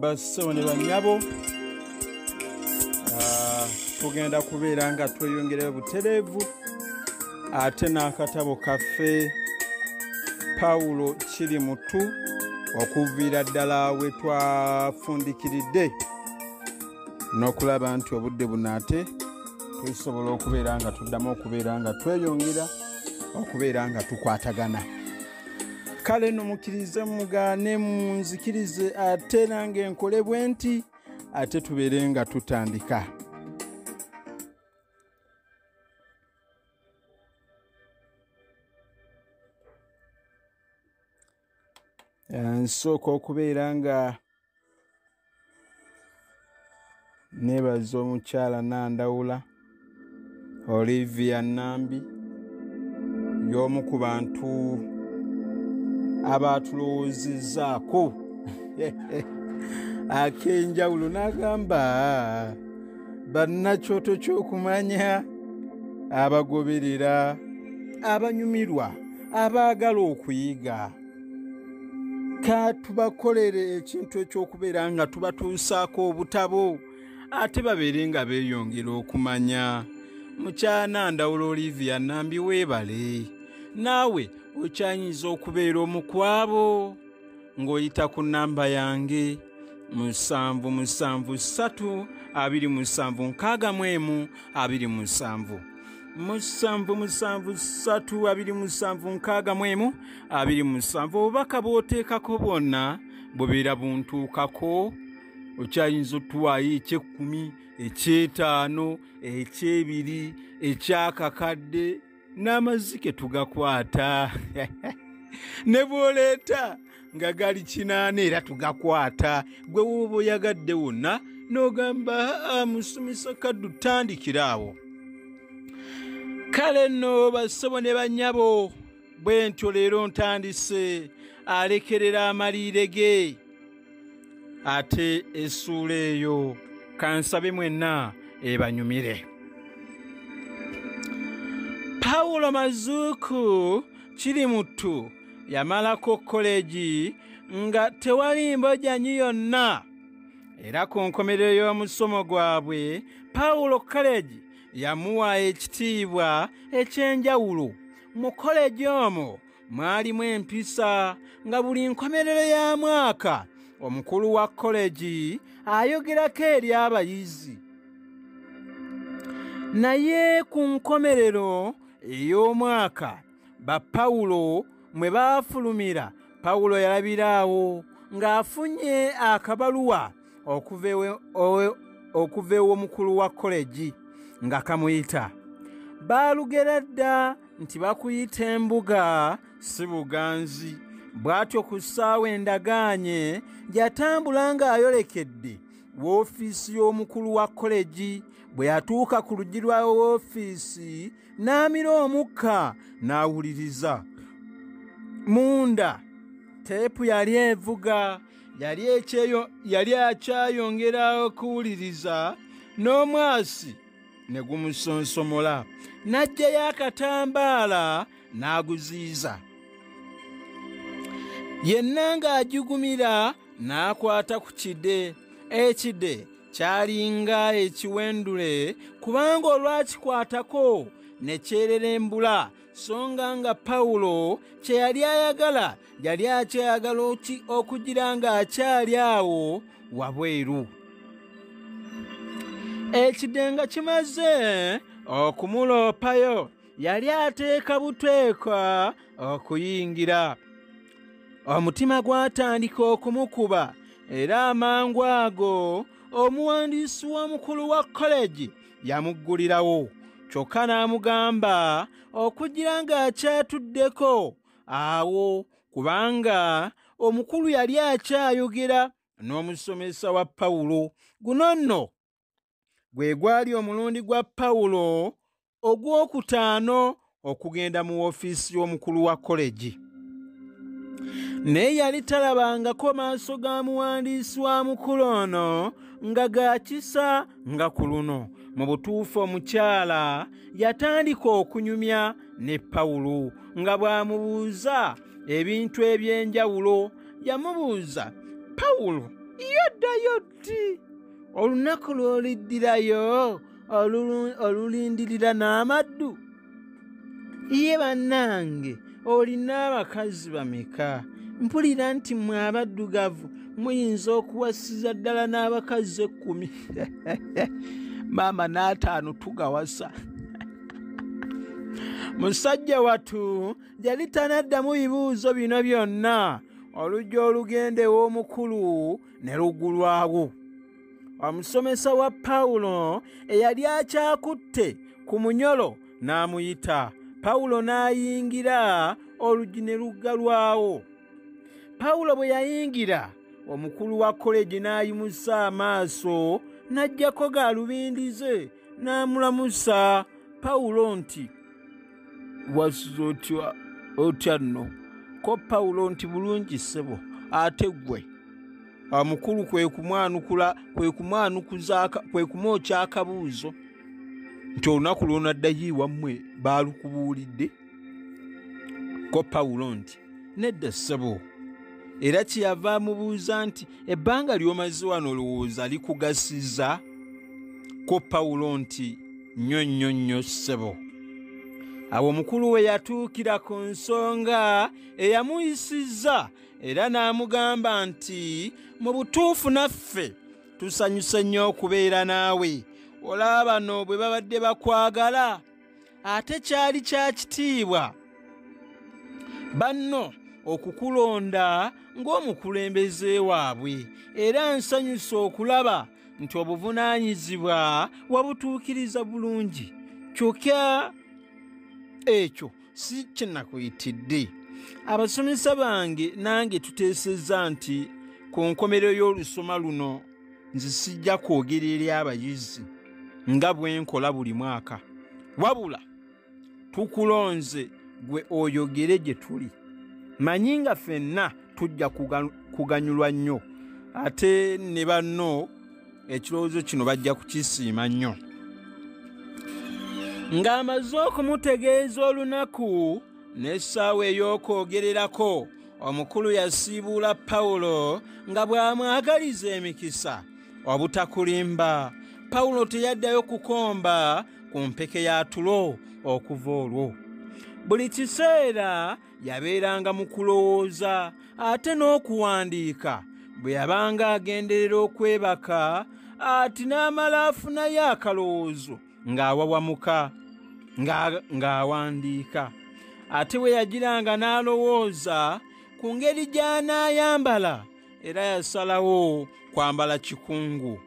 basso ne banyabo tugenda kubeera nga tweyongera butereevu ate n'akatabo kaffe Pawulo kiri mutu okuviira ddala we twafundikiridde n'okulaba nti obudde buno ate tusobola okubeera nga tuddamu okubeera nga tweyongera okubeera nga tukwatagana. Kale no mukkirize mugaane munzikirize ate nange nkole bwe nti ate tubeere nga tutandika. Nsooka okubeera nga neebaza omukyala Nandawula Olivia Nambi y'omu ku bantu abatulowoozezaako ak'enjawulo n'agamba bannakyoto ky'okumanya abagoberera abanyumirwa abaagala okuyiga ka tubakolere ekintu ekyokubeera nga tubatuusaako obutabo ate babeere nga beeyongera okumanya. Mukyala Nandawula Olivia Nambi weebale naawe okyayinza okubeera omu ku abo ng'oyita ku nnamba yange 7727261277 7727261277. Obubaka bw'oteekako bwonna bubeera buntuukako. Okyayinza otuwaayo eky'ekkumi, eky'etaano, eky'ebiri, eky'akakadde n'amazike tugakwata ne bw'oleeta nga gali 8 era tugakwata. Gwe wooba oyagadde wonna n'ogamba musomesa kaddu tandikira awo. Kale nno bassebo ne bannyabo bwe ntyo leero ntandise alekerera amaliire ge ate essuula eyo kansabe mwenna ebanyumire. Pawulo Mazuuku kiri mutu yamalako koleji nga tewali mbojjanyi yonna era ku nkomerero y'omusomo gwabwe Pawulo koleji yamuwa ekitiibwa ekyenjawulo. Mu koleji omwo mwalimu empisa nga buli nkomerero ya mwaka omukulu wa koleji ayogerako eri abayizi, naye ku nkomerero ey'omwaka ba Pawulo mwe baafulumira Pawulo yalabiraawo ng'afunye akabaluwa okuva ew'omukulu wa koleji nga kamuyita. Baalugera dda nti bakuyita embuga si buganzi. Bw'atyo ku ssaawa endagaanye gy'atambula ng'ayolekedde woofiisi y'omukulu wa koleji. Bwe yatuuka ku luggi lwa woofiisi n'amira omukka n'awuliriza. Munda teepu yali evuga, yali akyayongera okuwuliriza n'omwasi ne gumusonsomola. N'aggyayo akatambaala n'aguziiza. Yenna ng'ajugumira n'akwata ku kide. Ekide kyalinga ekiwendule kubanga olwakikwatako ne kyererembula, songa nga Pawulo kye yali ayagala yali akyayagala okugira ng'akyali awo wabweru. Ekide nga kimaze okumuloopayo yali ateeka buteeka okuyingira. Omutima gwatandika okumukuba era amangu ago omuwandiisi w'omukulu wa koleji yamuggulirawo, kyokka n'amugamba okugira ng'akyatuddeko awo kubanga omukulu yali akyayogera n'omusomesa wa Pawulo. Guno nno gwe gwali omulundi gwa Pawulo ogwokutaano okugenda mu woofiisi y'omukulu wa koleji. Naye yali talabangako maaso ga muwandiisi wa mukulu ono nga gakisa nga ku luno. Mu butuufu omukyala yatandika okunyumya ne Pawulo nga bw'amubuuza ebintu eby'enjawulo. Yamubuuza, Pawulo yoddayo ddi olunaku lw'oliddirayo olulindirira n'amaddu? Iye bannange, olina abakazi bameka? Mpulira nti mmwe abaddugavu muyinza okuwasiza ddala n'abakazi 10. Maama n'ataano tugawasa. Musajja wattu yali tanaddamu bibuuzo bino byonna. Olujja olugende ew'omukulu ne luggulwawo. Omusomesa wa Pawulo eyali akyakutte ku munyolo n'amuyita. Pawulo n'ayingira, oluggi ne luggalwawo. Pawulo bwe yayingira, omukulu wa koleji n'ayimusa amaaso n'aggyako gaalubindize n'amulamusa. Pawulo nti, wasiza otya nno? Ko Pawulo nti, bulungi ssebo. Ate ggwe? Omukulu kwe kumwokya akabuuzo nti olunaku lw'onaddayo ewammwe baalukubuulidde? Ko Pawulo nti, nedda ssebo. Era kyeyava amubuuza nti, ebbanga ly'omaze wano olowooza likugasiza? Ko Pawulo nti, nnyo ssebo. Awo omukulu we yatuukira ku nsonga eyamuyisizza era n'amugamba nti, mu butuufu naffe tusanyuse nnyo okubeera naawe. Olaba bano bwe babadde bakwagala, ate kyali kya kitiibwa banno okukulonda ng'omukulembeze waabwe, era nsanyuse okulaba nti obuvunaanyizibwa wabutuukiriza bulungi. Kyokka ekyo si kye nakuyitidde. Abasomesa bange nange tuteesezza nti ku nkomerero y'olusoma luno nze sijja kwogera eri abayizi nga bwe nkola buli mwaka, wabula tukulonze gwe oyogere gye tuli. Manyi nga ffenna tujja kuganyulwa nnyo, ate ne banno ekirowoozo kino bajja kukisiima nnyo. Ng'amaze okumutegeeza olunaku n'essaawa ey'okwogererako, omukulu yasiibuula Pawulo nga bw'amwagaliza emikisa obutakulimba. Pawulo teyaddayo kukomba ku mpeke ya tulo okuva olwo. Buli kiseera yabeeranga mu kulowooza, ate n'okuwandiika. Bwe yabanga agenderera okwebaka, ati n'amala afunayo akalowoozo ng'awawamuka ng'awandiika. Ate bwe yagiranga n'alowooza ku ngeri gy'anaayambala, era yasalawo kwambala kikungu.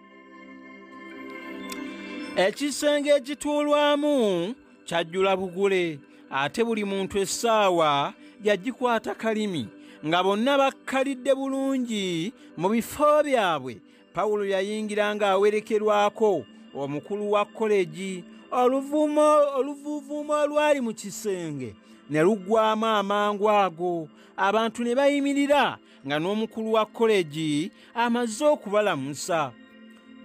Ekisenge ekituulwamu kyajjula bugule, ate buli muntu essaawa yagikwata kalimi, nga bonna bakkalidde bulungi mu bifo byabwe. Pawulo yayingira ng'awerekerwako omukulu wa koleji. Oluvuuvuumo olwali mu kisenge ne luggwaamu amangu ago. Abantu ne bayimirira nga n'omukulu wa koleji amaze okubalamusa.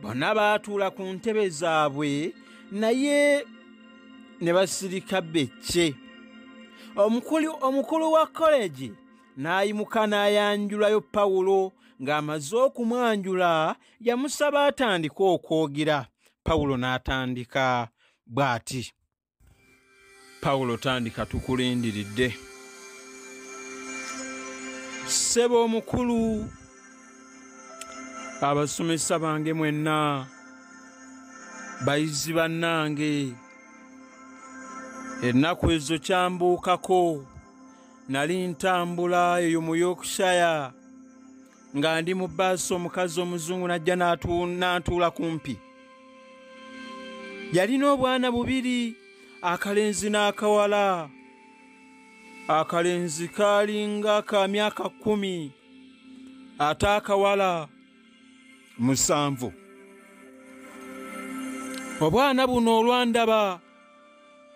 Bonna baatuula ku ntebe zaabwe, naye ne basirika becce. Omukulu wa koleji n'ayimuka n'ayanjulayo Pawulo. Ng'amaze okumwanjula, yamusaba atandike okwogera. Pawulo n'atandika bw'ati, Pawulo tandika, tukulindiridde. Ssebo omukulu, abasomesa bange mwenna, bayizi bannange, ennaku ezo kyambuukako. Nali ntambula eyo mu Yorkshire nga ndi mu bbaasi, omukazi omuzungu n'ajja n'antuula kumpi. Yalina obwana bubiri, akalenzi n'akawala. Akalenzi kaalinga ka myaka 10, ate akawala 7. Obwana buno olwandaba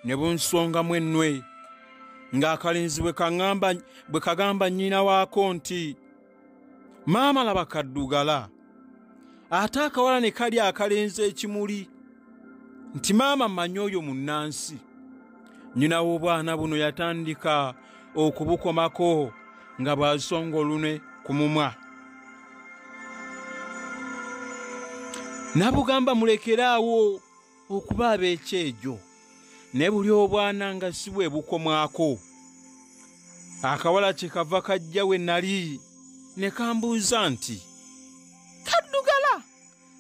ne bunsongamu ennwe, ng'akalenzi bwe kagamba nnyina waako nti, maama laba kaddugala. Ate akawala ne kalya akalenzi ekimuli nti, maama mmanyi oyo munnansi. Nnyina w'obwana buno yatandika okubukomako nga bw'asonga olunwe ku mumwa. nabugamba mulekeraawo okuba ab'ekyejo ne buli obwana nga si bwe bukomwako. Akawala kye kava kajja we nali ne kambuuza nti, kaddugala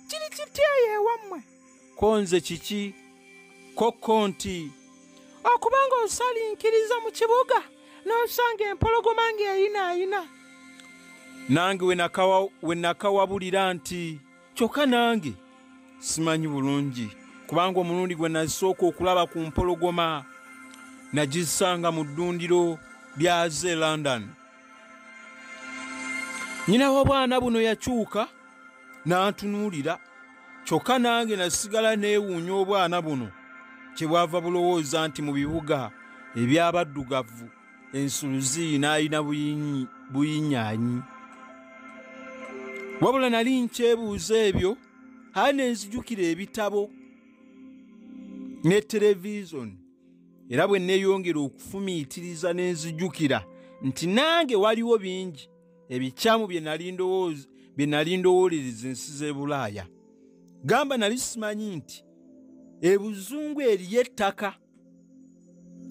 kiri kityeyo ewammwe? Konze kiki? Kokko nti, okubanga osalinkiriza mu kibuga n'osanga empologoma ng'eyinaayina. Nange we nakawabulira nti, kyokka nange simanyi bulungi, kubanga omulundi gwe nasooka okulaba ku mpologoma nagisanga mu ddundiro lyaze London. Nyina w'obwana buno yakyuka n'antunuulira, kyokka nange nasigala neewuunya obwana buno kye bwava bulowooza nti mu bibuga eby'abaddugavu ensuluzi n'alina buyinyaanyi. Wabula nali nkyebuuza ebyo, ali ne nzijukira ebitabo ne televizoni, era bwe neeyongera okufumiitiriza ne nzijukira nti nange waliwo bingi ebikyamu bye nali ndowoolereza ensi z'e Bulaaya. Gamba nali simanyi nti ebuzungu eriyo ettaka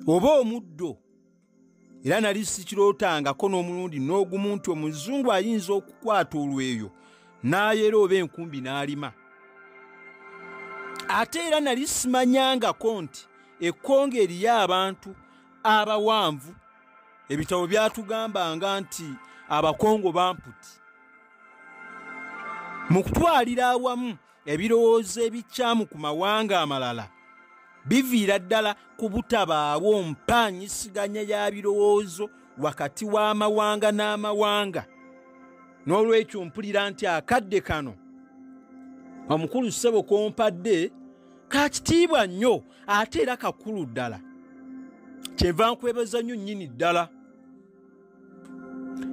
oba omuddo, era nali sikirootangako n'omulundi n'ogumu nti omuzungu ayinza okukwata olweyo n'ayera oba enkumbi n'alima. Ate era nali simanyangako nti ekkongo eriyo abantu abawanvu. Ebitabo byatugambanga nti abakongo bamputi. Mu kutwalira awamu ebirowoozo ebikyamu ku mawanga amalala biviira ddala ku butabaawo mpaanyisiganya ya birowoozo wakati w'amawanga n'amawanga. N'olwekyo mpulira nti akadde kano omukulu ssebo kompadde ka kitiibwa nnyo ate era kakulu ddala. Kyenva nkwebaza nnyo nnyini ddala.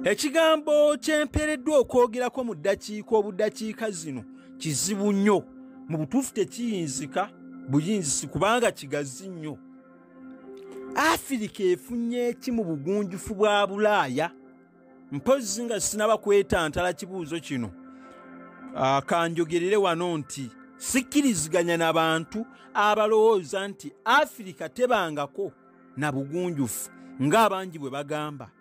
Ekigambo kyempeereddwa okwogerako mu obuddakiika zino kizibu nnyo, mu butuufu tekiyinzika buyinzisi kubanga kigazi nnyo. Afirika efunye ki mu bugunjufu bwa Bulaaya? Mpozzi nga sinaba kwetantala kibuuzo kino, kanjogerere wano nti sikkiriziganya n'abantu abalowooza nti Afirika tebangako na bugunjufu ng'abangi bwe bagamba.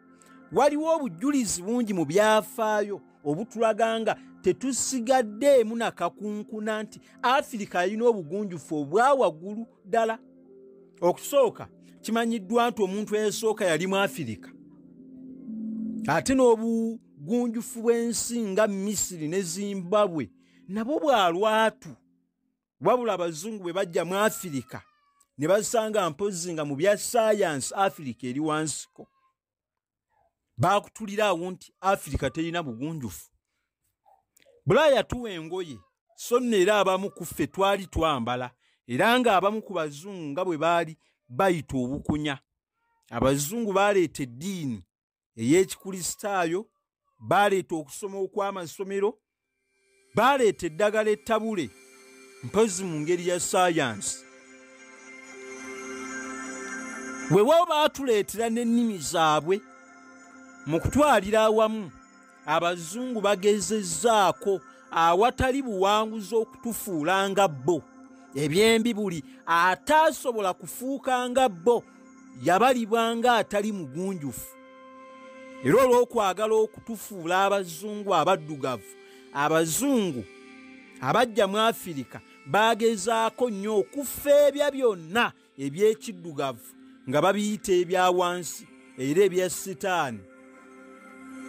Waliwo obujulizi bungi mu byafaayo obutulaga nga tetusigaddeemu na kakunkuna nti Afirika alina obugunjufu obwa waggulu ddala. Okusooka, kimanyiddwa nti omuntu eyasooka yali mu Afirika. Ate n'obugunjufu bw'ensi nga Misiri ne Zimbabwe nabwo bwa lwatu. Wabula abazungu bwe bajja mu Afirika ne basanga mpozzi nga mu bya saayansi Afirika eri wansiko. Baakutulira awo nti Afirika terina bugunjufu. Bulaaya tuwa engoye, so nno era abamu ku ffe twali twambala, era ng'abamu ku bazungu nga bwe baali bayita obukunya. Abazungu baaleeta eddiini ey'ekikristaayo, baaleeta okusoma okw'amasomero, baaleeta eddagala ettabule, mpozzi mu ngeri ya saayansi. Weewaawo baatuleetera n'ennimi zaabwe. Mu kutwalira awamu, abazungu bagezezzaako awatali buwanguzi okutufuula nga bo. Ebyembi buli ataasobola kufuuka nga bo yabalibwanga atali mugunjufu. Era olw'okwagala okutufuula abazungu abaddugavu, abazungu abajja mu Afirika bagezaako nnyo okufeebya byonna eby'ekiddugavu nga babiyita ebya wansi era ebya sitaani.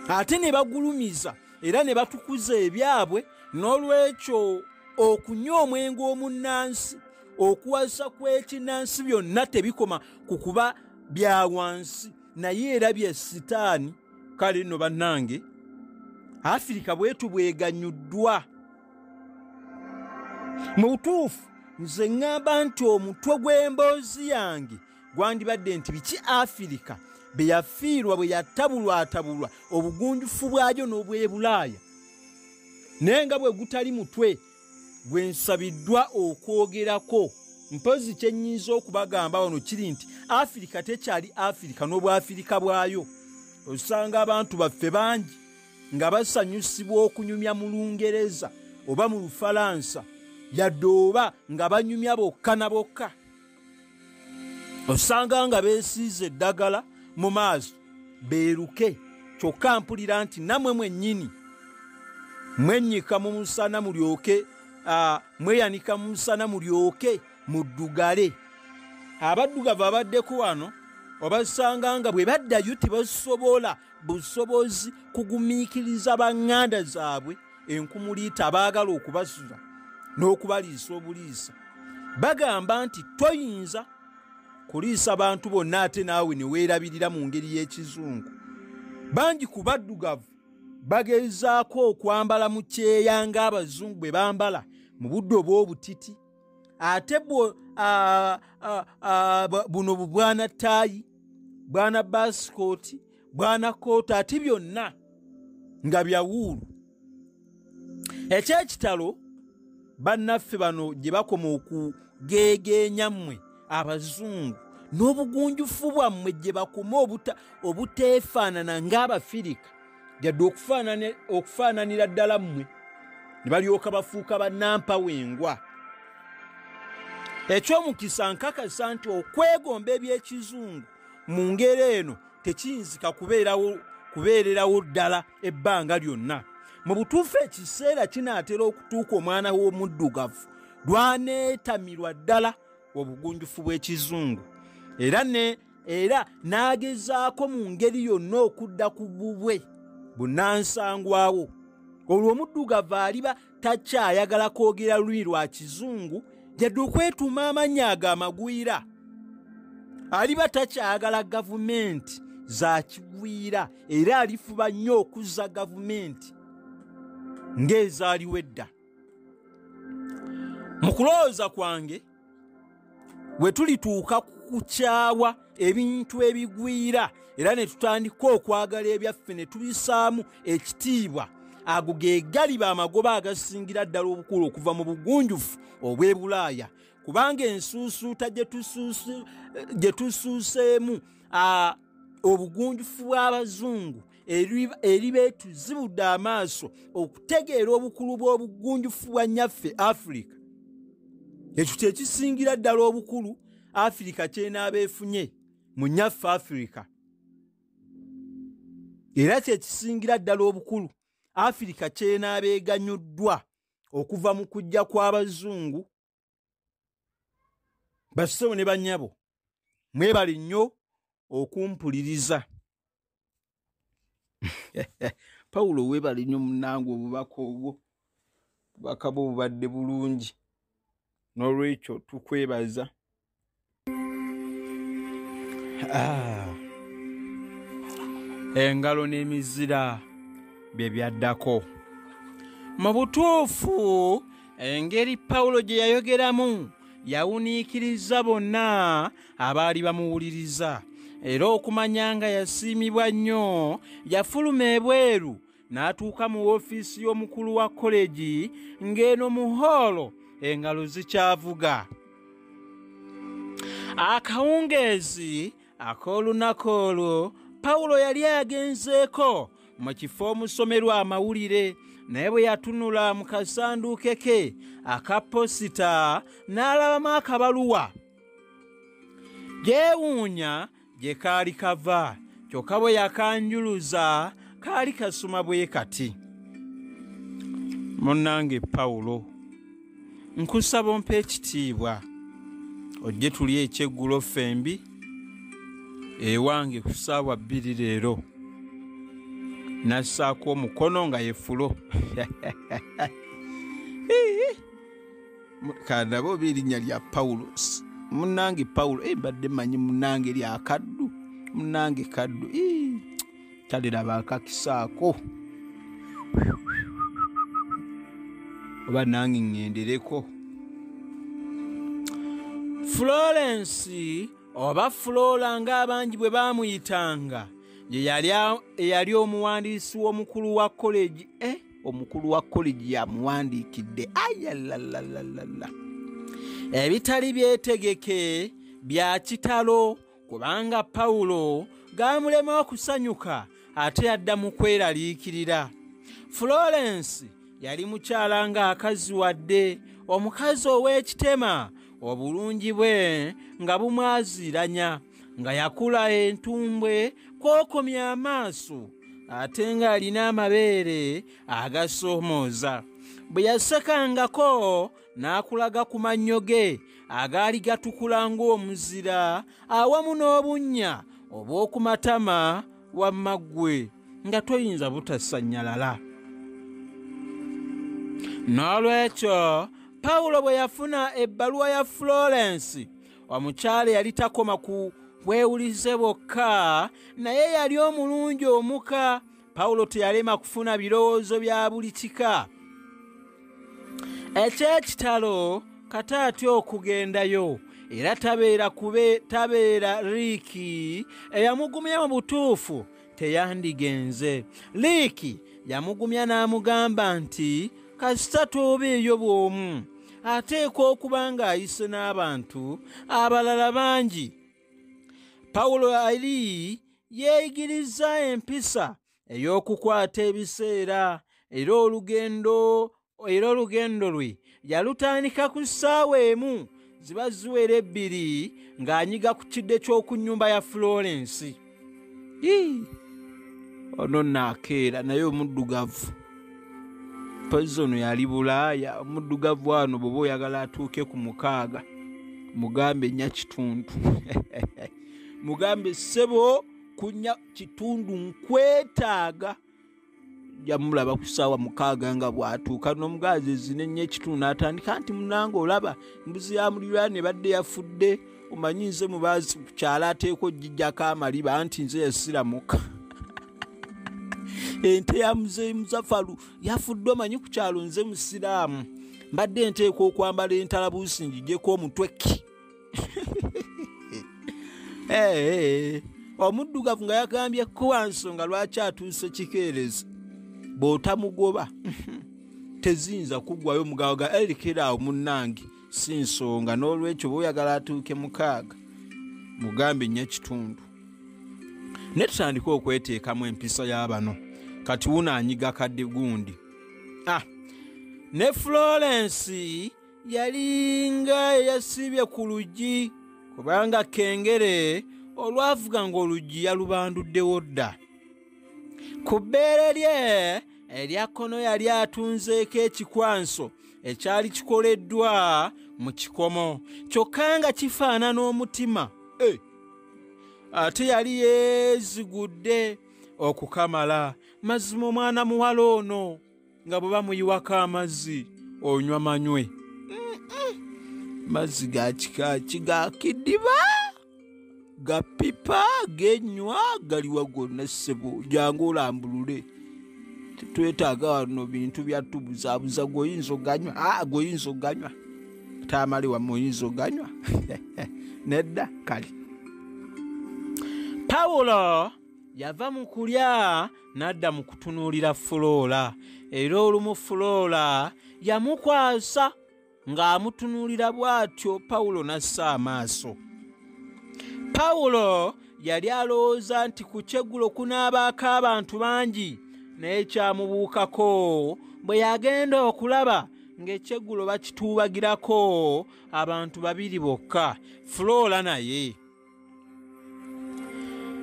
Ate ne bagulumiza era ne batukuza ebyabwe. N'olwekyo okunywa omwenge omunnansi, okuwasa kw'ekinnansi byonna tebikoma ku kuba bya wansi naye era bya sitaani. Kale nno bannange, Afirika bwetu bweganyuddwa. Mu butuufu nze ŋŋamba nti omutwe gw'emboozi yange gwandibadde nti biki Afirika be yafiirwa bwe yatabulwatabulwa obugunjufu bwayo n'obw'e Bulaaya. Naye nga bwe gutali mutwe gwe nsabiddwa okwogerako, mpozi kye nnyinza okubagamba wano kiri nti Afirika tekyali Afirika n'obwafirika bwayo. Osanga abantu baffe bangi nga basanyusibwa okunyumya mu Lungereza oba mu Lufalansa yadde oba nga banyumya bokka na bokka. Osanga nga beesiize eddagala mu maaso beeruke, kyokka mpulira nti nammwe mwennyini mwennyika mu musana mulyoke mweyanika mu musana mulyoke muddugale. Abaddugavu abaddeko wano obasanga nga bwe baddayo tebasobola busobozi kugumiikiriza baŋŋanda zaabwe enkumuliita baagala okubasuza n'okubaliisa obuliisa. Bagamba nti toyinza kuliisa bantu bonna ate naawe ne weerabirira mu ngeri y'ekizungu. Bangi ku baddugavu bagezaako okwambala mu kyeya ng'abazungu bwe bambala mu budde obw'obutiti, ate buno bwana ttaayi, bwana basikooti, bwana koota, ate byonna nga bya wuulu. Ekyekitalo bannaffe bano gye bakoma okugeegeenya mmwe abazungu n'obugunjufu bwammwe gye bakoma obuteefaanana ng'Abafirika yadde okufaananira ddala mmwe, ne balyoka bafuuka bannampawengwa. Eky'omukisa nkakasa nti okwegomba eby'ekizungu mu ngeri eno tekiyinzika kubeererawo ddala ebbanga lyonna. Mu butuufu ekiseera kinaatera okutuuka omwana w'omuddugavu lwaneetamirwa ddala obugunjufu bw'ekizungu, era n'agezaako mu ngeri yonna okudda ku bubwe bunnansangwawo. Olwo omuddugavu aliba takyayagala kwogera lulimi lwa kizungu yadde okwetuuma amannya ago amagwira. Aliba takyayagala gavumenti za kigwira, era alifuba nnyo okuzza gavumenti ng'ezaaliwo edda. Mu kulowooza kwange bwe tulituuka ku kukyawa ebintu ebigwira era ne tutandika okwagala ebyaffe ne tubisaamu ekitiibwa, ago ge galiba amagoba agasingira ddala obukulu okuva mu bugunjufu obw'e Bulaaya, kubanga ensuusuuta gye tusuuseemu obugunjufu bw'abazungu eriba etuzibudde amaaso okutegeera obukulu bw'obugunjufu bwa nnyaffe Afirika. Ekyo kye kisingira ddala obukulu Afirika ky'enaaba efunye mu nnyaffe Afirika, era kye kisingira ddala obukulu Afirika ky'enaaba eganyuddwa okuva mu kujja kw'abazungu. Bassebo ne bannyabo, mwebale nnyo okumpuliriza. Pawulo weebale nnyo munnange, obubaka obwo bubaka bwo bubadde bulungi, n'olwekyo tukwebaza. Engalo n'emizira bye byaddako. Mu butuufu engeri Pawulo gye yayogeramu yawuniikiriza bonna abaali bamuwuliriza, era okumanya nga yasiimibwa nnyo yafuluma ebweru n'atuuka mu woofiisi y'omukulu wa kolegi ng'eno mu hoolo engalo zikyavuga. Akawungeezi ak'olunaku olwo Pawulo yali agenzeeko mu kifo omusomerwa amawulire, naye bwe yatunula mu kasanduuke ke aka posita n'alabamu akabaluwa. Yeewuunya gye kaali kava, kyokka bwe yakanjuluza kaali kasoma bwe kati: munnange Pawulo, nkusaba ompe ekitiibwa ojje tuli ekyeggulo ffembi ewange ku ssaawa 2 leero. Nassaako omukono nga yefulo. Kandabe oba erinnya lya Pawulo. Munnange Pawulo, mbadde mmanyi munnange lya kaddu, munnange kaddu. Kale laba akakisaako oba nange ŋŋendereko. Florence oba Flora ng'abangi bwe baamuyitanga, ye yali omuwandiisi w'omukulu wa kolegi. Omukulu wa kolegi yamuwandiikidde. Ayalalala, ebitali byetegeke bya kitalo, kubanga Pawulo gaamulema okusanyuka ate yadda mu kweraliikirira. Florence yali mukyala ng'akazi wadde omukazi ow'ekitema obulungi bwe nga bumwaziranya nga yakula entumbwe kw'okomya amaaso ate ng'alina amabeere agasoomooza. Bwe yasekangako n'akulaga ku mannyo ge agaali gatukula ng'omuzira awamu n'obunnya obw'oku matama wamma ggwe nga toyinza butasannyalala. N'olwekyo Pawulo bwe yafuna ebbaluwa ya Florence, omukyala yali takoma ku bwewulize bwokka, naye yali omulungi omuka. Pawulo teyalema kufuna birowoozo bya buli kika. Eky'ekitalo kata atya okugendayo, era tabeera Liiki eyamugumya mu butuufu teyandigenze. Liiki yamugumya n'amugamba nti kasita toobeeyo bw'omu, ateekwa okuba ng'ayise n'abantu abalala bangi. Pawulo yali yeeyigiriza empisa ey'okukwata ebiseera, era olugendo lwe yalutandika ku ssaawa emu ziba ziwera 2 ng'anyiga ku kidde ky'oku nnyumba ya Florence. Ono naakeera naye omuddugavu. Mpozzi ono yali Bulaaya. Omuddugavu wano bw'oba oyagala atuuke ku 6 mugambe nnya kitundu. Mugambe ssebo kunnya kitundu nkwetaaga. Yamulaba ku ssaawa 6 nga bw'atuuka n'omugazi ezine nnyo ekitundu n'atandika nti munange olaba mbuzi ya muliraano ebadde yafudde, omanyi nze mubaazi ku kyalo ateekwa ogijjako amaliba anti nze yasiramuka. Ente ya muzeeyi Muzaffaru yafudde, omanyi ku kyalo nze musiraamu mbadde nteekwa okwambala entalabuusi ngigyeko omutweki. Omuddugavu nga yagambye kuba nsonga lwaki atuuse kikeerezi. Bw'otamugoba teziyinza kuggwayo mugabo ga erikiraawo munnange si nsonga. N'olwekyo bw'oyagala atuuke 6 mugambe nnya kitundu. Ne tutandika okweteekamu empisa y'abano. Kati wuno anyiga kadde gundi. Ne Florence yalinga eyasiibye ku luggi, kubanga Kengere olwavuga ng'oluggi yalubanduddewo dda. Ku bbeere lye erya kkono yali atunzeeko ekikwanso ekyali kikoleddwa mu kikomo, kyokka nga kifaanana omutima. Ate yali yeezigudde okukamala. Mazima omwana muwala ono nga bwe bamuyiwako amazzi onywa manywe. Mazzi ga kika ki, ga kiddiba, ga pipa, genywa, galiwa gonna ssebo. Jangu olambulule. Tetwetaaga wano bintu bya tubuzaabuza goyinza oganywa. Goyinza oganywa. Taamale wamu oyinza oganywa. Nedda kali. Pawulo yava mu kulya n'adda mu kutunuulira Flora. Era olumu Flora yamukwasa ng'amutunuulira bw'atyo. Pawulo n'assa amaaso. Pawulo yali alowooza nti ku kyeggulo kunaabaako abantu bangi, naye kyamubuukako bwe yagenda okulaba ng'ekyeggulo bakituubagirako abantu 2 bokka, Flora naye.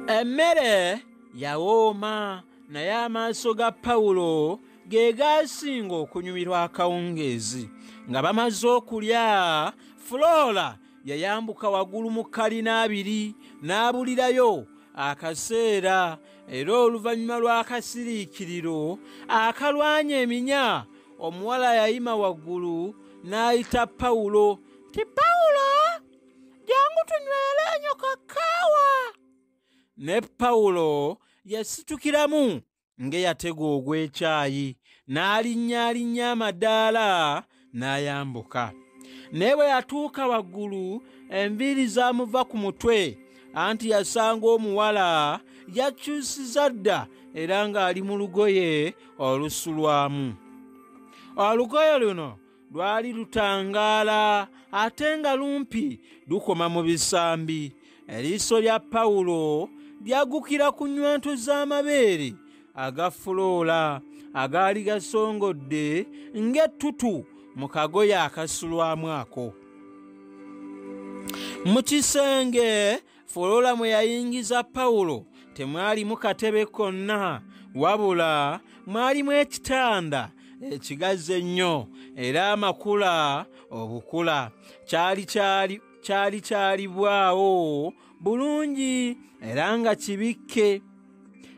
Emmere yawooma, naye amaaso ga Pawulo ge gaasinga okunyumirwa akawungeezi. Nga bamaze okulya, Flora yayambuka waggulu mu kalina 2 n'abulirayo akaseera, era oluvannyuma lw'akasiriikiriro akalwanya eminya, omuwala yayima waggulu n'ayita Pawulo nti, Pawulo, jangu tunywere enyo kakaawa. Ne Pawulo yasitukiramu ng'eyatega ogw'ekyayi, n'alinnyalinnya amadaala n'ayambuka. Naye bwe yatuuka waggulu, enviiri zaamuva ku mutwe, anti yasanga omuwala yakyusiza dda era ng'ali mu lugoye olusulwamu. Olugoye luno lwali lutangaala ate nga lumpi lukoma mu bisambi. Eriiso lya Pawulo lyagukira ku nnywanto z'amabeere aga Flora agaali gasongodde ng'ettutu mu kagoye akasulwamu ako. Mu kisenge Flora mwe yayingiza Pawulo temwalimu katebe konna, wabula mwalimu ekitanda ekigazi ennyo era amakula obukula. Kyali kyalibwawo bulungi era nga kibikke.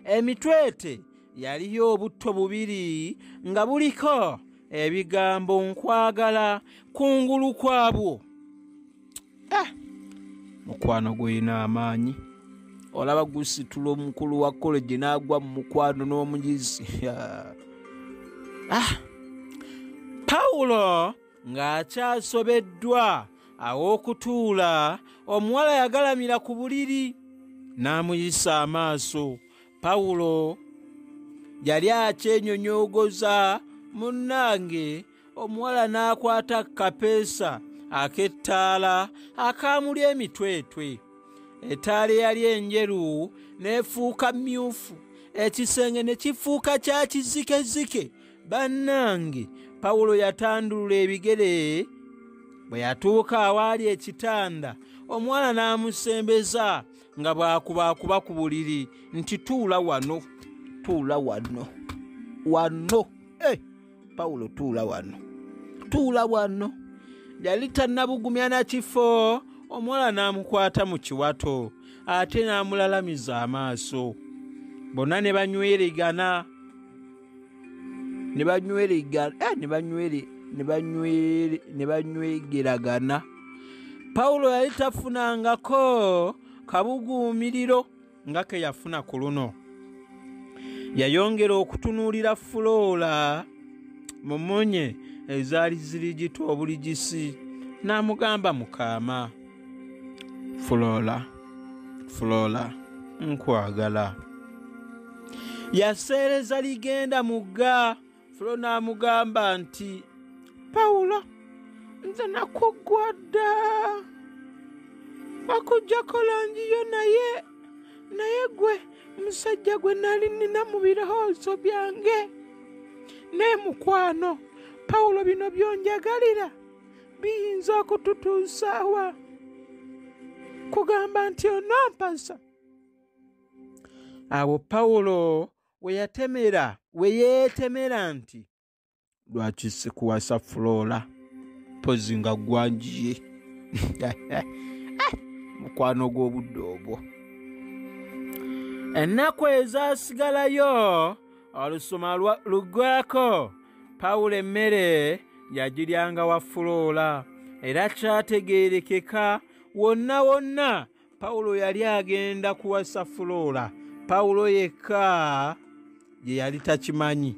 Emitwete yaliyo obutto bubiri nga buliko ebigambo nkwagala kungulu kwabwo. Mukwano gulina amaanyi. Olaba gusitula omukulu wa college n'agwa mu mukwano n'omugizi. Pawulo ng'akyasobeddwa aw'okutuula, omuwala yagalamira ku buliri n'amuyisa amaaso. Pawulo yali akyenyonyogoza munnange, omuwala n'akwata kapeesa ak'ettaala akaamuli emitwetwe. Ettaala eyali enjeru n'efuuka myufu, ekisenge ne kifuuka kya kizikezike. Bannange, Pawulo yatandulula ebigere. Bwe yatuuka awaali ekitanda, omuwala n'amusembeza nga bw'akubaakuba ku buliri nti tuula wano, tuula wano, wano. Pawulo tuula wano, tuula wano. Yali tannabugumya na kifo, omuwala n'amukwata mu kiwato ate n'amulalamiza amaaso. Bonna ne banywerigana, ne banywegeragana. Pawulo yali tafunangako kabuguumiriro nga ke yafuna ku luno. Yayongera okutunuulira Flora mu mmunye ezaali zirigita obuligisi, n'amugamba mukaama, Flora, nkwagala. Yaseereza ligenda mugga. Flora n'amugamba nti, Pawulo, nze nakuggwa dda, wakuggyako langiyo naye gwe musajja gwe nali nina mu birowoozo byange. Ne mukwano, Pawulo, bino byonjagalira biyinza okututuusaawa? Kugamba nti onompasa. Awo Pawulo we yeetemera nti, lwaki sikuwasa Flora, pozi nga gwanjiye. Mukwano gw'obudde obwo. Ennaku ezaasigalayo olusoma luggwako, Pawulo emmere yagiryanga wa Flora, era kyategeerekeka wonna Pawulo yali agenda kuwasa Flora. Pawulo yekka ye yali takimanyi.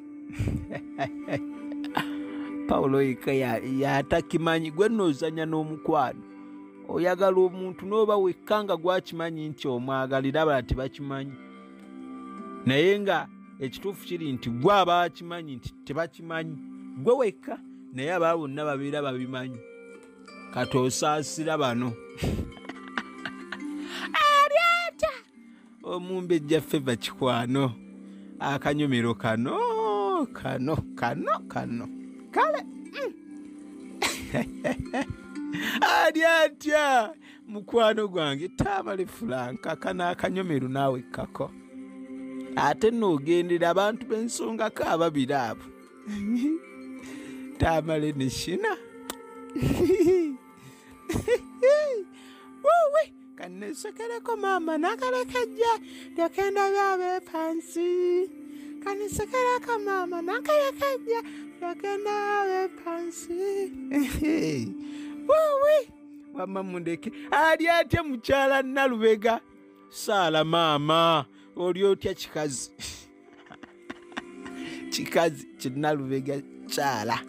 Pawulo yekka yatakimanyi. Gwe n'ozanya n'omukwano, oyagala omuntu n'oba wekka nga gwakimanyi nti omwagalira, abala tebakimanyi. Naye nga ekituufu kiri nti gwe aba akimanyi nti tebakimanyi, gwe wekka, naye aba bonna babeera babimanyi. Kati osaasira bano. Alyata omumbejja Feva Kikwano, akanyomero kano kale alyatya mukwano gwange, Tamale Franka, kana akanyomero naawe kako. Ate n'ogendera abantu b'ensonga ko ababiri abo, Tamale ne Shina. Wowe kanisekereko mama nakalekejja lyokenda byabe pansi. Kanisekereko mama nakalekejja lyokenda byabe pansi. Wowe wama mundeke. Alyatya mukyala Nalubega. Saala mama, oli otya kikazi? Kikazi kinalubega kyala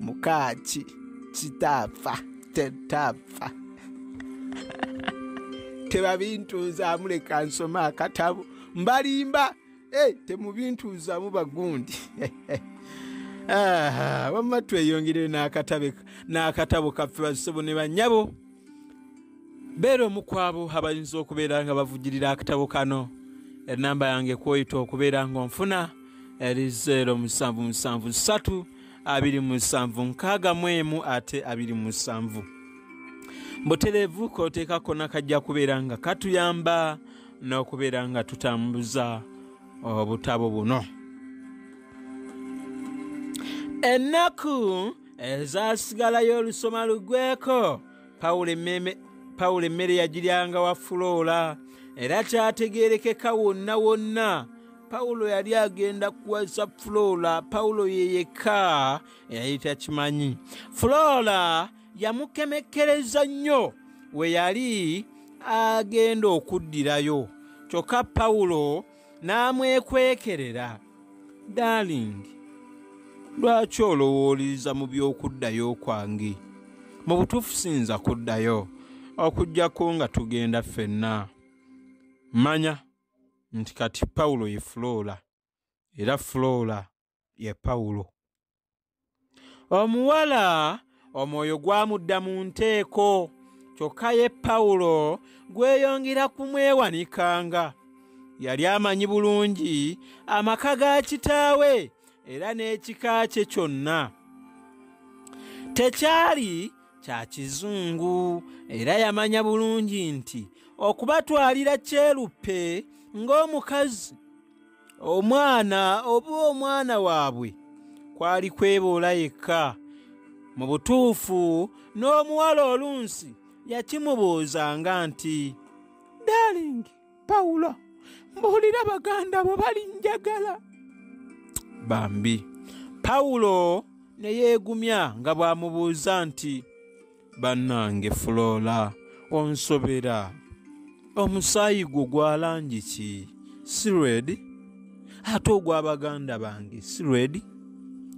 mukaki kitafa tetafa. Tebabintuuza muleka nsoma akatabo mbalimba. Temubintuuza mubagundi. Wamma tweyongere n'akatabo kaffe basebo ne bannyabo. Beera omukwabo abayinza okubeera nga bavugirira akatabo kano. Enamba yange kwoyita okubeera ng'onfuna eri 0773 27 61 ate 27 mbuterevu koteekako nakajja kubeera nga katuyamba n'okubeera nga tutambuza obutabo buno. Ennaku ezasigalayo olusoma lugweko Pawulo emmere yagiryanga wa Flora era kyategeerekeka wonna wonna Pawulo yali agenda kuwasa Flora. Pawulo yeyeka yali takimanyi. Flora yamukemekkereza nnyo we yali agenda okuddirayo kyokka Pawulo n'amwekwekerera. Darling, lwaki olowooleza mu by'okuddayo kwange? Mu butuufu sinza kuddayo okuggyako nga tugenda ffenna. Manya nti kati Pawulo ye Flora era Flora ye Pawulo. Omuwala omwoyo gwamudda mu nteeko kyokka ye Pawulo gweyongera kumwewanikanga. Yali amanyi bulungi amaka ga kitaawe era n'ekika kye kyonna. Tekyali kya kizungu era yamanya bulungi nti okubatwalira kyeruppe ng'omukazi omwana oba omwana waabwe kwali kweboola yekka. Mu butuufu n'omuwala olunsi yakimubuuzanga nti, Darling, Pawulo, mbuulira baganda bo balinjagala. Bambi Pawulo ne yeegumya nga bw'amubuuza nti, Bannange Flora, onsobera, omusaayi gwo gwa langi ki? Si red? Ate ogw'abaganda bange si red?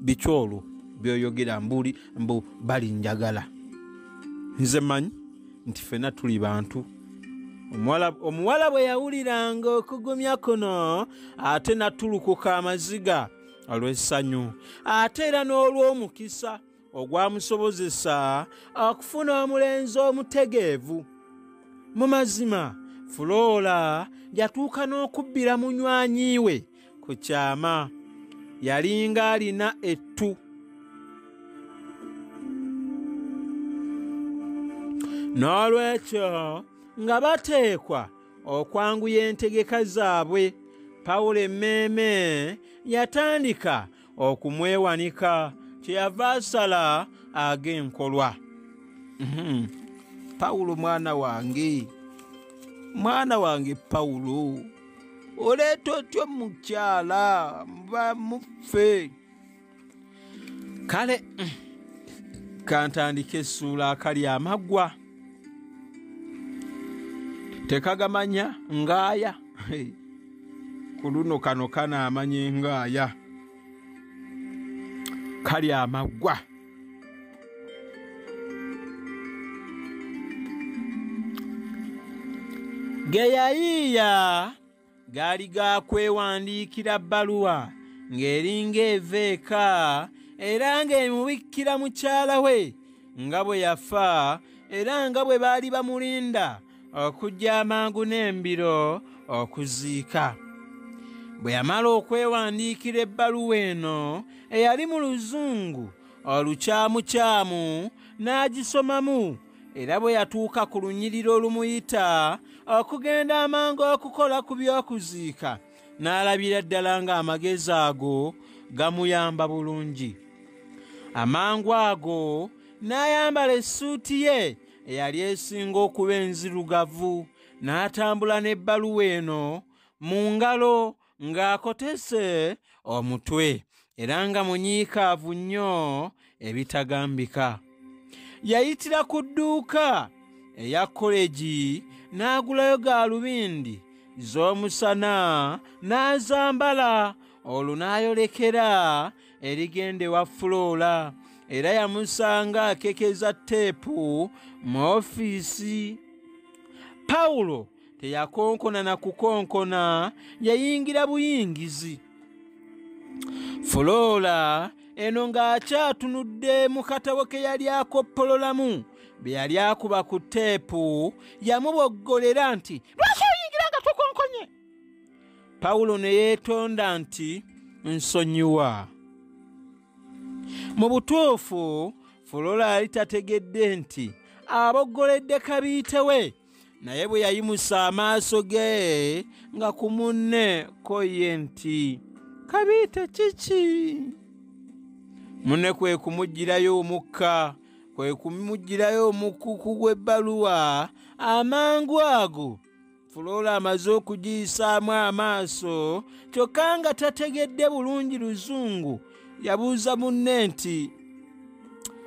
Biki olwo by'oyogera mbu balinjagala? Nze manyi nti ffenna tuli bantu. Omuwala bwe yawuliranga okugumya kuno ate natulukuka amaziga olw'essanyu ate era n'olw'omukisa ogwamusobozesa okufuna omulenzi omutegeevu. Mu mazima Flora yatuuka n'okubbira munywanyi we ku kyama. Yalinga alina ettu. N'olwekyo nga bateekwa okwanguya entegeka zaabwe, Pawulo emmeeme yatandika okumwewanika kyeyava asala ag'enkolwa. Pawulo mwana wange Pawulo, oleeta otyo mukyala muffe. Kale kantandika essuula akali amaggwa tekagamanya ngaaya. Ku luno kano kanaamanya engaaya kali amaggwa. Ge yayiiya gaali gakwewandiikira bbaluwa ng'eringa eva eka era ng'emubikkira mukyala we nga bwe yafa era nga bwe baali bamulinda okujja amangu n'embiro okuziika. Bwe yamala okwewandiikira ebbaluwa eno eyali mu luzungu olukyamukyamu n'agisomamu era bwe yatuuka ku lunyiriri olumuyita okugenda amangu okukola ku by'okuziika n'alabira ddala ng'amagezi ago gamuyamba bulungi. Amangu ago n'ayambala essuuti ye eyali esinga okuba enzirugavu n'atambula n'ebbaluwa eno mu ngalo ng'akotese omutwe era nga munyiikaavu nnyo ebitagambika. Yayitira ku dduuka eya koleji n'agulayo gaalubindi z'omusana n'azambala. Olwo n'ayolekera erigenda ewa Flora era yamusanga akekeza teepu mu ofiisi. Pawulo teyakonkona na kukonkona, yayingira buyingizi. Flora eno ng'akyatunudde mu katabo ke yali akoppololamu bye yali akuba ku teepu yamuboggolera nti, Lwaki oyingira nga tokonkonye? Pawulo ne yeetonda nti, Nsonyiwa. Mu butuufu Flora yali tategedde nti aboggoledde Kabiite we, naye bwe yayimusa amaaso ge nga ku munne ko ye nti Kabiite kiki? Munne kwe kumugirayo omukka, kwe kumugirayo omukuku gw'ebbaluwa. Amangu ago Flora amaze okugiyisaamu amaaso, kyokka nga tategedde bulungi Luzungu, yabuuza munne nti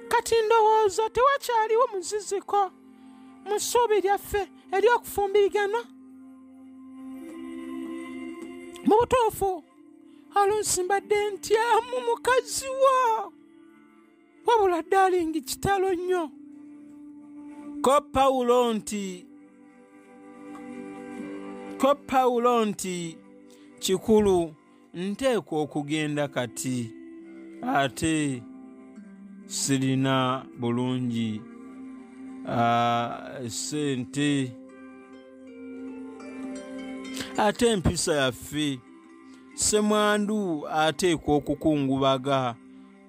kati ndowooza tewakyaliwo muziziko mu ssuubi lyaffe ery'okufumbirigana? Mu butuufu oluusi mbadde ntyamu mukazi wo, wabula ddalingi kitalo nnyo. Ko Pawulo nti kikulu nteekwa okugenda kati, ate sirina bulungi sente, ate empisa yaffe Ssemwandu ateekwa okukungubaga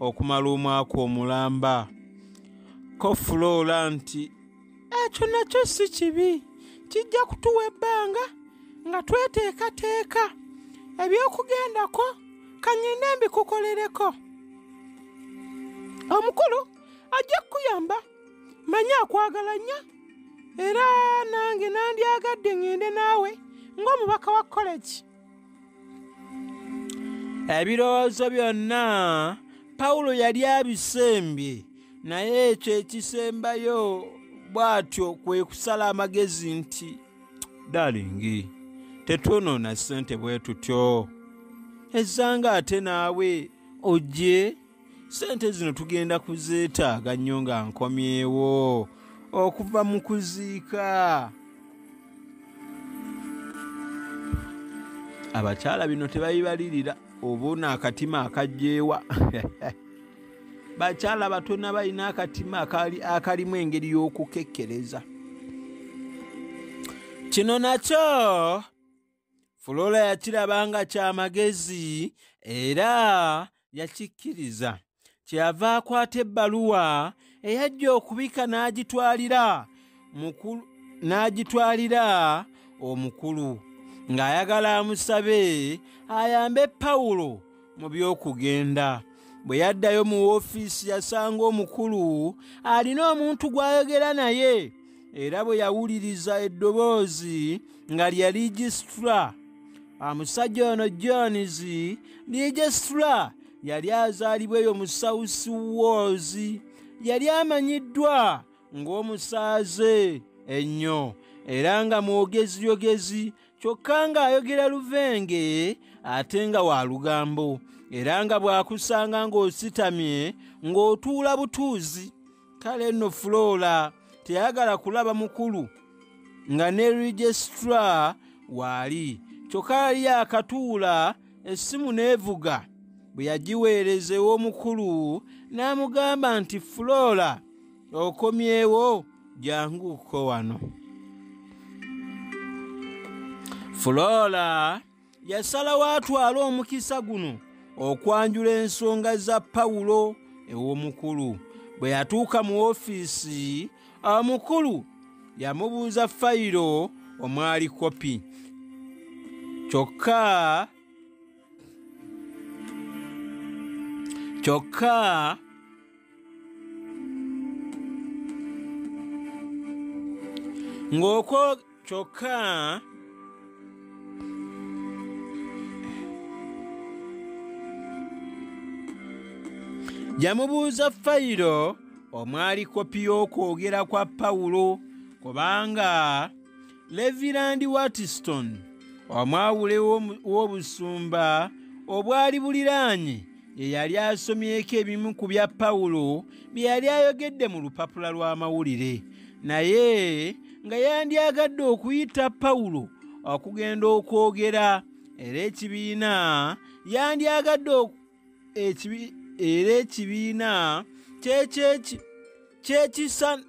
okumala omwaka omulamba. Ko Flora nti ekyo nakyo si kibi, kijja kutuwa ebbanga nga tweteekateeka ebyokugendako, kanyine mbikukolereko. Omukulu ajja kukuyamba, manya akwagala nnyo, era nange nandyagadde ngende naawe ng'omubaka wa college. Ebirowoozo byonna Pawulo yali abisembye, naye ekyo ekisembayo bw'atyo kwe kusala amagezi nti dalingi, tetwonoona ssente bwe tutyo, ezzanga ate naawe ojje, ssente zino tugenda kuzeetaaga nnyo nga nkomyewo okuva mu kuziika. Abakyala bino tebabibalirira obona akatima akajjeewa. Bakyala batona balina akatima akalimu engeri y'okukekkereza. Kino nakyo Flora yakirabanga kyamagezi era yakikkiriza. Kyeyava akwata ebbaluwa eyajja okubika n'agitwalira omukulu, ng'ayagala amusabe ayambe Pawulo mu by'okugenda. Bwe yaddayo mu woofiisi yasanga omukulu alina omuntu gw'ayogera naye, era bwe yawuliriza eddoboozi nga lya Legistra. Omusajja ono Jones Legistra yali azaalibwa eyo mu South Wales, yali amanyiddwa ng'omusaaze ennyo era nga mwogeziyogezi, kyokka ng'ayogera luvenge ate nga wa lugambo, era nga bw'akusanga ng'ositamye ng'otuula butuuzi. Kale nno Flora teyagala kulaba mukulu nga ne Legistra waali, kyokka yali akatuula, essimu n'evuga. Bwe yagiweereza ew'omukulu n'amugamba nti Flora okomyewo, janguko wano. Flora yasalawo atwala omukisa guno okwanjula ensonga za Pawulo ew'omukulu. Bwe yatuuka mu woofiisi, omukulu yamubuuza fayiro omwali kopi, kyokka yamubuuza fayiro omwali kopi y'okwogera kwa Pawulo, kubanga Reverend Waterston omwawule w'obusumba obwali buliraanye ye yali asomyeko ebimu ku bya Pawulo bye yali ayogedde mu lupapula lw'amawulire, naye nga yandyagadde okuyita Pawulo okugenda okwogera, era ekibiina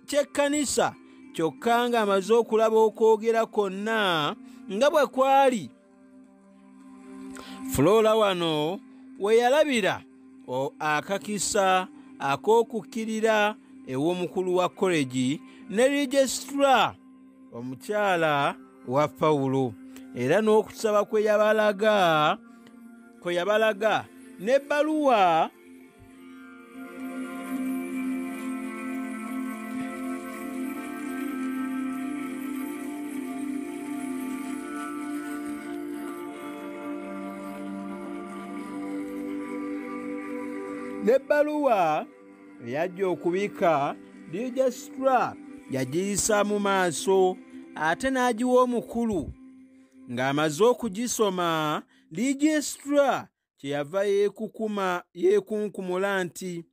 ky'ekkanisa kyokka ng'amaze okulaba okwogera kwonna nga bwe kwali. Flora wano we yalabira akakisa ak'okukkirira ew'omukulu wa kolegi ne registra omukyala wa Pawulo, era n'okusaba kwe yabalaga n'ebbaluwa eyajja okubika registra yagiyisa mu maaso ate n'agiwa omukulu. Ng'amaze okugisoma, registra kyeyava yeekunkumula nti,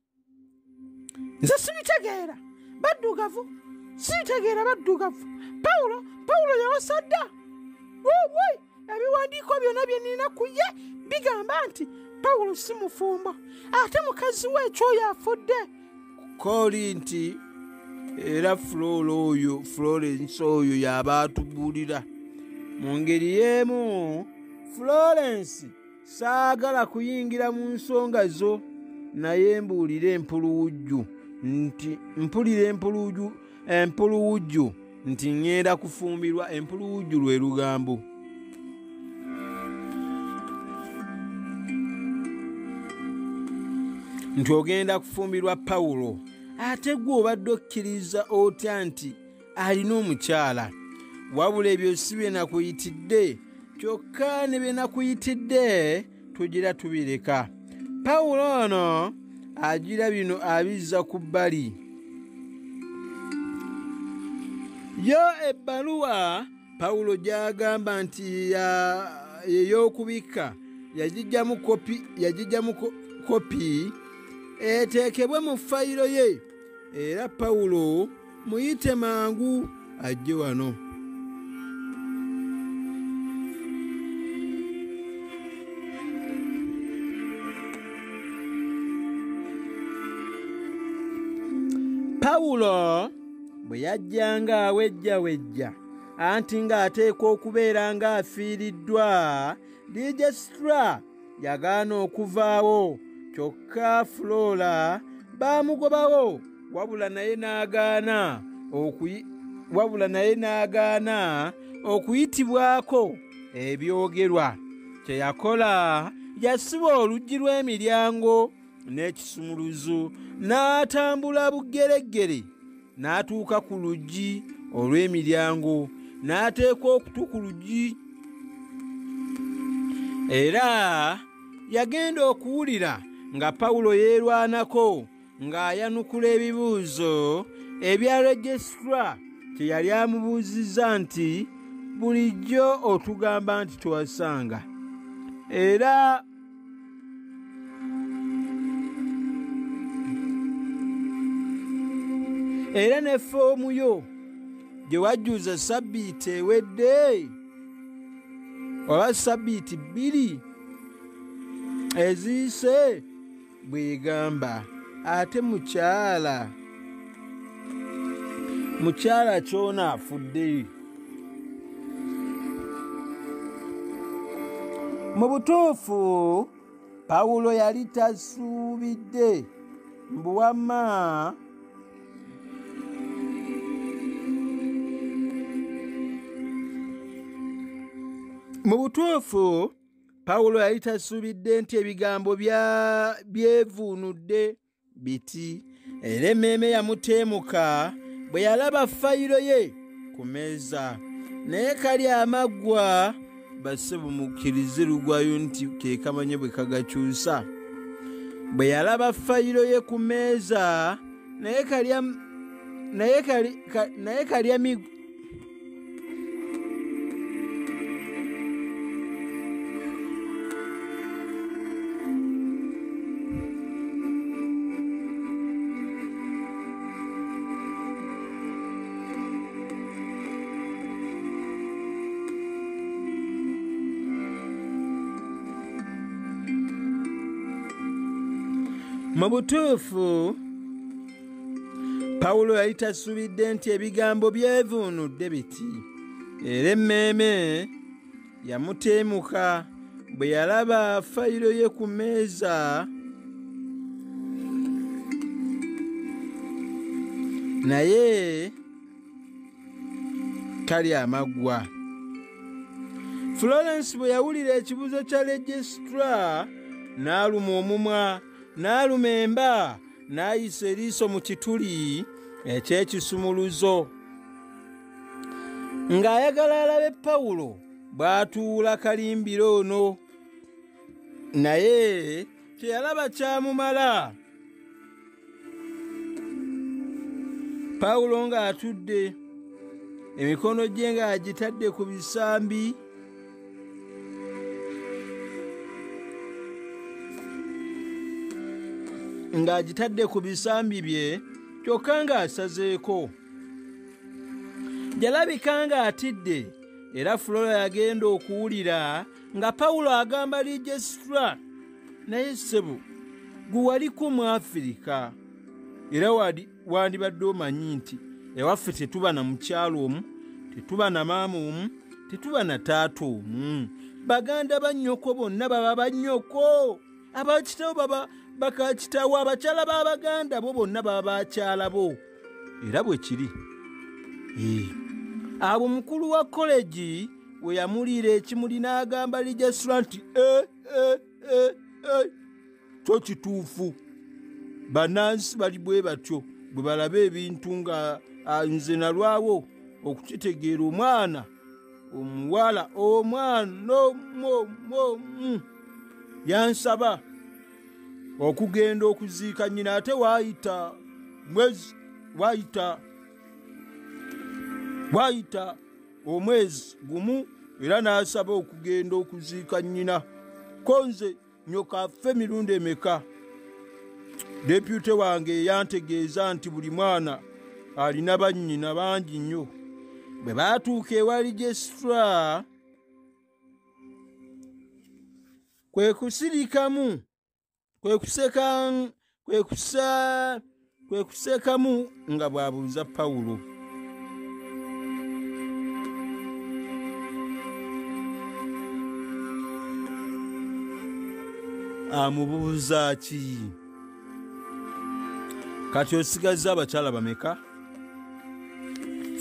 nze sibitegeera baddugavu, Pawulo yawasa dda. Ebiwandiiko byonna bye nina ku ye bigamba nti Pawulo si mufumbo, ate mukazi we ekyoyo afudde. Kooli nti era Florence oyo y'aba atubuulira. Mu ngeri y'emu, Florence saagala kuyingira mu nsonga zo, naye mpulira empuluwujju nti ŋŋenda kufumbirwa. Empuluwujju lwe lugambo. Nti ogenda kufumbirwa Pawulo, ate gwe obadde okkiriza otya nti alina omukyala? Wabula ebyo si bye nakuyitidde, kyokka ne bye nakuyitidde tugira tubireka. Pawulo ono agira bino abizza ku bbali. Yo ebbaluwa Pawulo gy'agamba nti ey'okubika yagijjamu kopi eteekebwe mu fayiro ye, era Pawulo muyite mangu ajje wano. Pawulo bwe yajjanga awejjawejja anti ng'ateekwa okubeera ng'afiiriddwa, registra yagaana okuvaawo, kyokka Flora baamugobawo, wabula naye n'agaana okuyitibwako ebyogerwa. Kye yakola, yasiba oluggi lw'emiryango n'ekisumuluzo, n'atambula bugeregere n'atuuka ku luggi olw'emiryango, n'ateeka okutu ku luggi. Era yagenda okuwulira nga Pawulo yeerwanako ng'ayanukula ebibuuzo ebya registra kye yali amubuuzizza nti, bulijjo otugamba nti towasanga, era ne foomu yo gye wajjuza sabbiiti ewedde oba sabbiiti 2 eziyise bw'egamba. Ate mukyala kyona afudde. Mu butuufu Pawulo yali tasuubidde mbu wamma nti ebigambo byevuunudde biti, era emmeeme yamuteemuka bwe yalaba fayiro ye ku mmeeza. Naye kali amaggwa basse bumukkirize lugwayo nti ke kamanye bwe kagakyusa. Bwe yalaba fayiro ye ku mmeeza, naye kalya mu butuufu Pawulo yali tasuubidde nti ebigambo byevuunudde biti, era emmeeme yamuteemuka bwe yalaba fayiro ye ku mmeeza. naye tali amaggwa. Florence bwe yawulira ekibuzo kya legistra n'aluma omumwa, n'aluma emba, n'ayisa eriiso mu kituli eky'ekisumuluzo ng'ayagala alabe Pawulo bw'atuula kalimbiro ono, naye teyalaba kyamumala. Pawulo ng'atudde, emikono gye ng'agitadde ku bisambi, bye, kyokka ng'asazeeko. Jalabika ng'atidde, era Flora yagenda okuwulira nga Pawulo agamba Legistra, naye ssebo, gwe waliko mu Afirika, era wandibadde omanyi nti ewaffe tetuba na mukyalo omu, tetuba na maama omu, tetuba na taata omu. Baganda bannyoko bonna baba bannyoko, abakitawo baba bakakitawo, abakyala b'Abaganda bo bonna baba bakyala bo. Era bwe kiri. Abo mukulu wa kolegi we yamuliira ekimuli n'agamba Legistra nti kyo kituufu. Bannansi bali bwe batyo, bwe balaba ebintu nga nze nalwawo okukitegeera. Omwana omuwala, omwana yansaba okugenda okuziika nnyina, ate waayita mwezi, waayita omwezi gumu, era n'asaba okugenda okuziika nnyina. Ko nze nyoka affe mirundi emeka. Depute wange yantegeeza nti buli mwana alina bannyina bangi nnyo. Bwe baatuuka ewa Legistra, kwe kusirikamu, kwe kusekamu nga bw'abuuza Pawulo. Amubuuza ki? Kati osigaza abakyala bameka?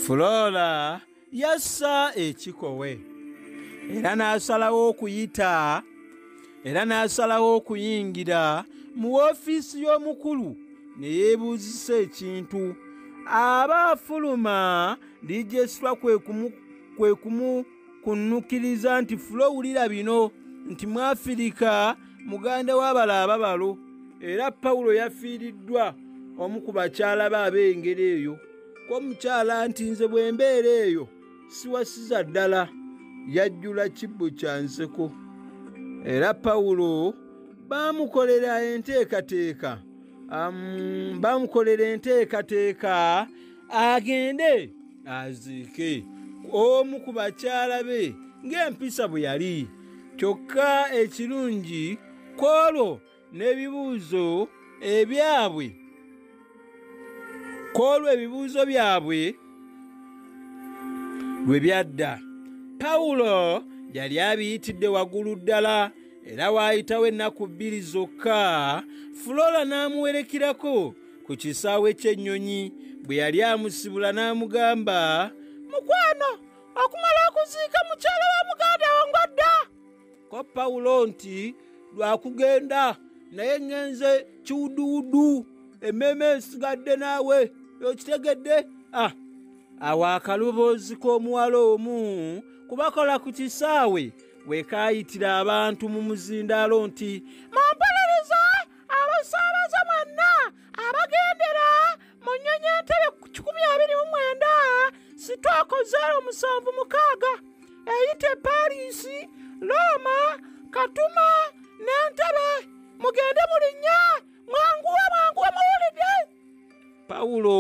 Flora yassa ekikowe, era n'asalawo okuyingira mu woofiisi y'omukulu ne yeebuuzisa ekintu. Aba afuluma, Legistra kwe kumukunnukiriza nti Flo, wulira bino nti mu Afirika muganda w'abalaba balo, era Pawulo yafiiriddwa omu ku bakyala be ab'engeri eyo. Ko mukyala nti nze bwe mbeera eyo siwasiza ddala, yajjula kibbo kya nseko. Era Pawulo baamukolera enteekateeka agende aziike omu ku bakyala be ng'empisa bwe yali. Kyokka ekirungi kwolwo n'ebibuuzo byabwe lwe byadda, Pawulo yali abiyitidde waggulu ddala, era waayitawo ennaku 2 zokka, Flora n'amuwerekerako ku kisaawe ky'ennyonyi. Bwe yali amusibula n'amugamba, mukwano, okumala okuziika mukyala wa muganda wo ng'adda. Ko Pawulo nti lwakugenda, naye ngenze kiwuduwudu, emmeeme esigadde naawe, okitegedde? Awo akaloboozi k'omuwala omu kubakola ku kisaawe wekaayitira abantu mu muzindaalo nti, mumpolereze abasaabaze mwenna abagendera mu nnyonyi entebe 129 sitooko 076 eyite Paris, Roma, Katuma n'entebe, mugende mulinnya, mwanguwe muwulidde. Pawulo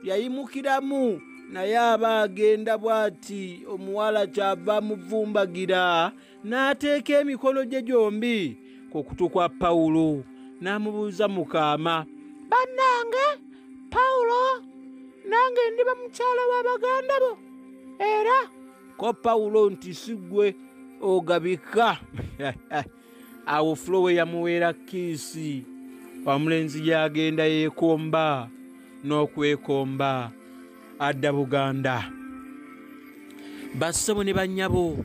yayimukiramu, naye aba agenda bw'ati, omuwala kyava muvumbagira n'ateeka emikono gye gyombi ku kutu kwa Pawulo n'amubuuza mu kaama, bannange Pawulo, nange ndiba mukyala w'Abaganda bo era? Ko Pawulo nti siggwe ogabika. Awo Flo we yamuweera kiisi, omulenzi gy'agenda yeekomba n'okwekomba adda Buganda. Bassebo ne bannyabo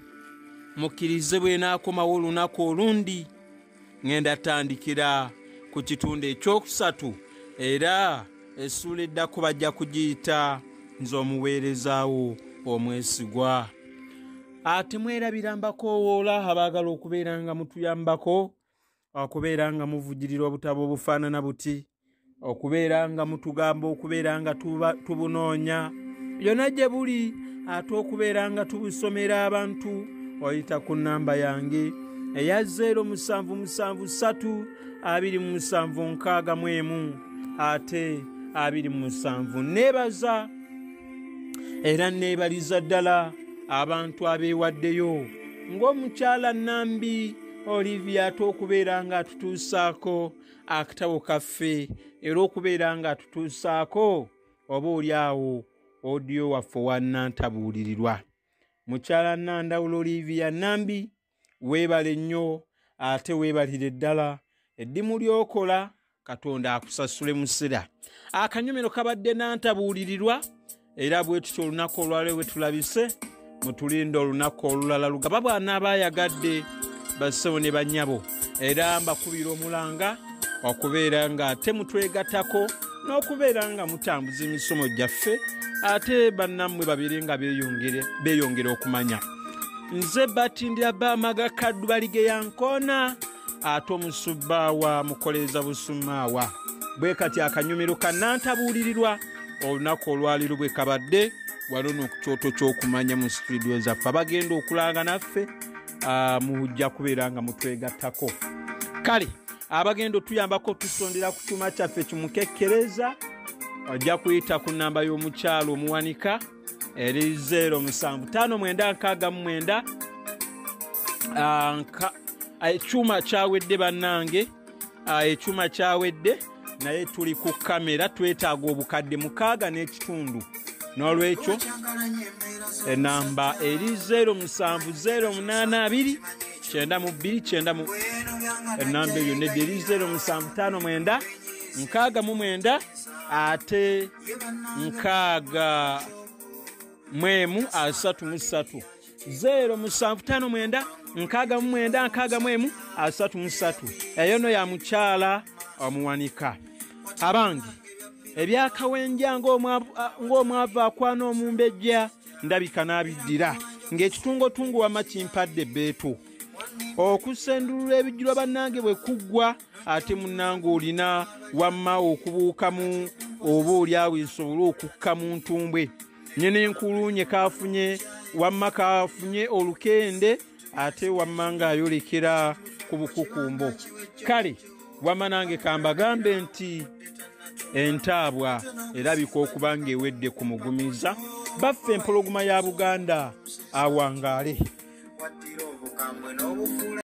mukkirize bwe naakomawo olunaku olundi ngenda tandikira ku kitundu ekyokusatu era essula eddako bajja kugiyita nze omuweerezaawo omwesigwa. Ate mwerabira mbakoowoola abaagala okubeera nga mutuyambako, okubeera nga muvujirira obutabo obufaanana buti, okubeera nga mutugamba okubeera nga tubunoonya byonna gye buli, ate okubeera nga tubusomera abantu, oyita ku nnamba yange eya 07732761 ate 27. Neebaza era neebaliza ddala abantu abeewaddeyo ng'omukyala Nambi Olivia ate okubeera nga atutuusaako akatabo kaffe era okubeera nga atutuusaako oba oliawo audio waffe wannantabuulirirwa. Mukyala Nandawulo Olivia Nambi weebale nnyo ate weebalire ddala eddimu lyokola Katonda akusasule musira. Akanyomero kabadde nantabuulirirwa era bwe tutyo olunaku olwaleero bwe tulabise mutulinde olunaku olulala lugaba bw'anaaba ayagadde bassebo ne bannyabo era mbakubira omulanga okubeera nga ate mutwegattako n'okubeera nga mutambuza emisomo gyaffe ate bannammwe babeere nga beeyongera okumanya. Nze Batindira Bamaga Kaddu Balige Yankoona ate omusubbaawa mukoleza busumaawa. Bwe kati akanyomero kannantabuulirirwa olunaku olwaliro bwe kabadde wano ku kyoto ky'okumanya mu studio zaffe abagenda okulanga naffe mujja kubeera nga mutwegattako. Kale abagenda otuyambako tusondera ku kyuma kyaffe kimukekkereza ojja kuyita ku nnamba y'omukyalo omuwanika eri 075969 ekyuma kyawedde bannange, ekyuma kyawedde naye tuli ku kamera twetaaga obukadde 6 n'ekitundu. N'olwekyo enamba eri 07082929 enamba eyo nedde eri 075969 ate 6 33 075969 eyo no ya mukyala omuwanika. Abange ebyakawenja ng'omwavu akwana omumbejja ndabika n'abiddira ng'ekitungotungo wama kimpadde beeto okusendulula ebijjulwa bannange bwe kuggwa ate munnange olina wamma okubuukamu oba oliawo esobole okukka mu ntumbwe nyene enkulunye kafunye wamma kafunye olukende ate wamma ng'ayolekera ku bukukumbo. Kale wamma nange kambagambe nti entaabwa erabika okuba ng'ewedde ku mugumiza baffe empologoma ya Buganda awangaale.